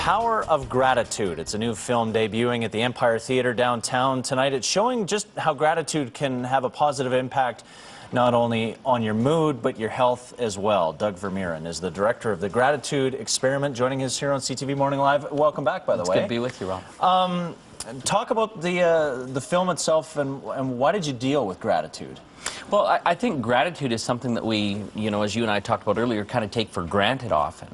Power of Gratitude. It's a new film debuting at the Empire Theatre downtown tonight. It's showing just how gratitude can have a positive impact not only on your mood, but your health as well. Doug Vermeeren is the director of the Gratitude Experiment, joining us here on CTV Morning Live. Welcome back, by the way. It's good to be with you, Rob. Talk about the film itself and why did you deal with gratitude? Well, I think gratitude is something that we, as you and I talked about earlier, kind of take for granted often.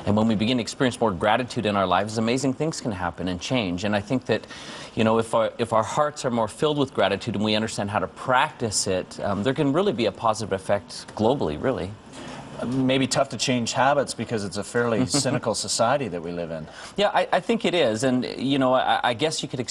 And when we begin to experience more gratitude in our lives, amazing things can happen and change. And I think that, if our hearts are more filled with gratitude and we understand how to practice it, there can really be a positive effect globally, really. Maybe tough to change habits because it's a fairly cynical society that we live in. Yeah, I think it is, and I guess you could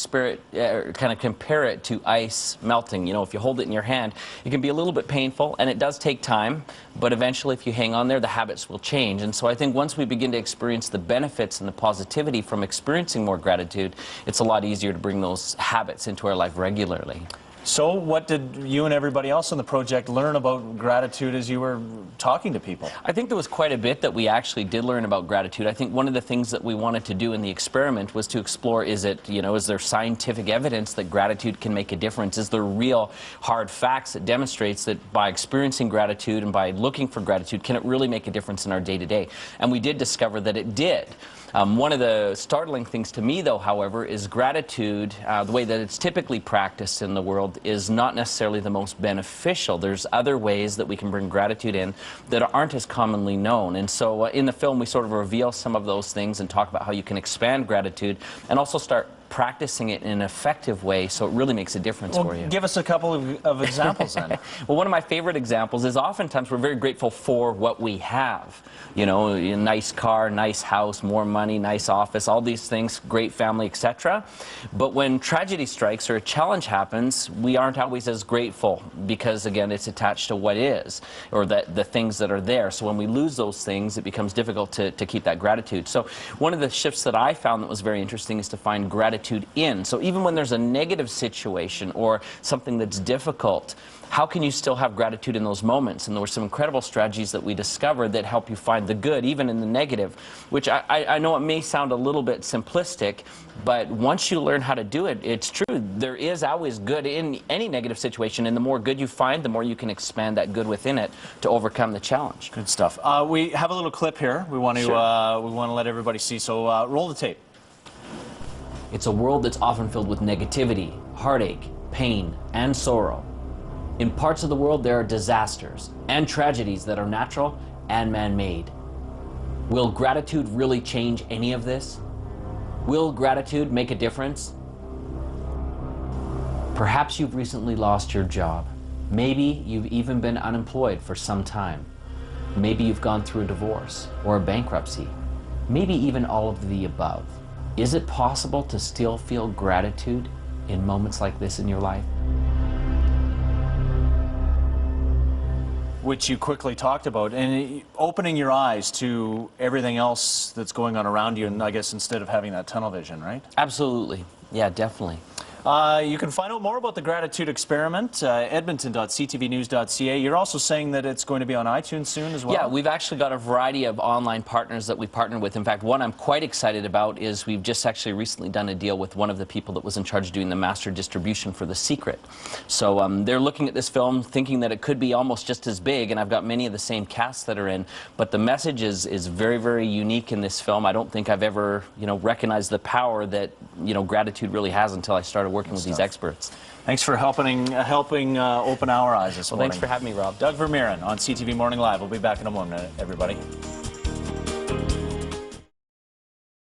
kind of compare it to ice melting. If you hold it in your hand, it can be a little bit painful, and it does take time, but eventually if you hang on there, the habits will change. And so I think once we begin to experience the benefits and the positivity from experiencing more gratitude, it's a lot easier to bring those habits into our life regularly. So what did you and everybody else on the project learn about gratitude as you were talking to people? I think there was quite a bit that we actually did learn about gratitude. I think one of the things that we wanted to do in the experiment was to explore, is there scientific evidence that gratitude can make a difference? Is there real hard facts that demonstrates that by experiencing gratitude and by looking for gratitude, can it really make a difference in our day-to-day? And we did discover that it did. One of the startling things to me, though, however, is gratitude, the way that it's typically practiced in the world, is not necessarily the most beneficial. There's other ways that we can bring gratitude in that aren't as commonly known. And so in the film, we sort of reveal some of those things and talk about how you can expand gratitude and also start practicing it in an effective way so it really makes a difference for you. Give us a couple of examples then. Well, one of my favorite examples is oftentimes we're very grateful for what we have. A nice car, nice house, more money, nice office, all these things, great family, etc. But when tragedy strikes or a challenge happens, we aren't always as grateful because, again, it's attached to what is or the things that are there. So when we lose those things, it becomes difficult to keep that gratitude. So one of the shifts that I found that was very interesting is to find gratitude in. So even when there's a negative situation or something that's difficult, how can you still have gratitude in those moments? And there were some incredible strategies that we discovered that help you find the good, even in the negative, which I know it may sound a little bit simplistic, but once you learn how to do it, it's true. There is always good in any negative situation, and the more good you find, the more you can expand that good within it to overcome the challenge. Good stuff. We have a little clip here we want to let everybody see, so roll the tape. It's a world that's often filled with negativity, heartache, pain, and sorrow. In parts of the world, there are disasters and tragedies that are natural and man-made. Will gratitude really change any of this? Will gratitude make a difference? Perhaps you've recently lost your job. Maybe you've even been unemployed for some time. Maybe you've gone through a divorce or a bankruptcy. Maybe even all of the above. Is it possible to still feel gratitude in moments like this in your life? Which you quickly talked about, and opening your eyes to everything else that's going on around you, and I guess instead of having that tunnel vision, right? Absolutely. Yeah, definitely. You can find out more about the Gratitude Experiment, edmonton.ctvnews.ca. You're also saying that it's going to be on iTunes soon as well? Yeah, we've actually got a variety of online partners that we partner with. In fact, one I'm quite excited about is we've just actually recently done a deal with one of the people that was in charge of doing the master distribution for The Secret. So they're looking at this film thinking that it could be almost just as big, and I've got many of the same casts that are in, but the message is very, very unique in this film. I don't think I've ever, recognized the power that, gratitude really has until I started working with these experts. Thanks for helping open our eyes this morning. Thanks for having me, Rob. Doug Vermeeren on CTV Morning Live. We'll be back in a moment, everybody.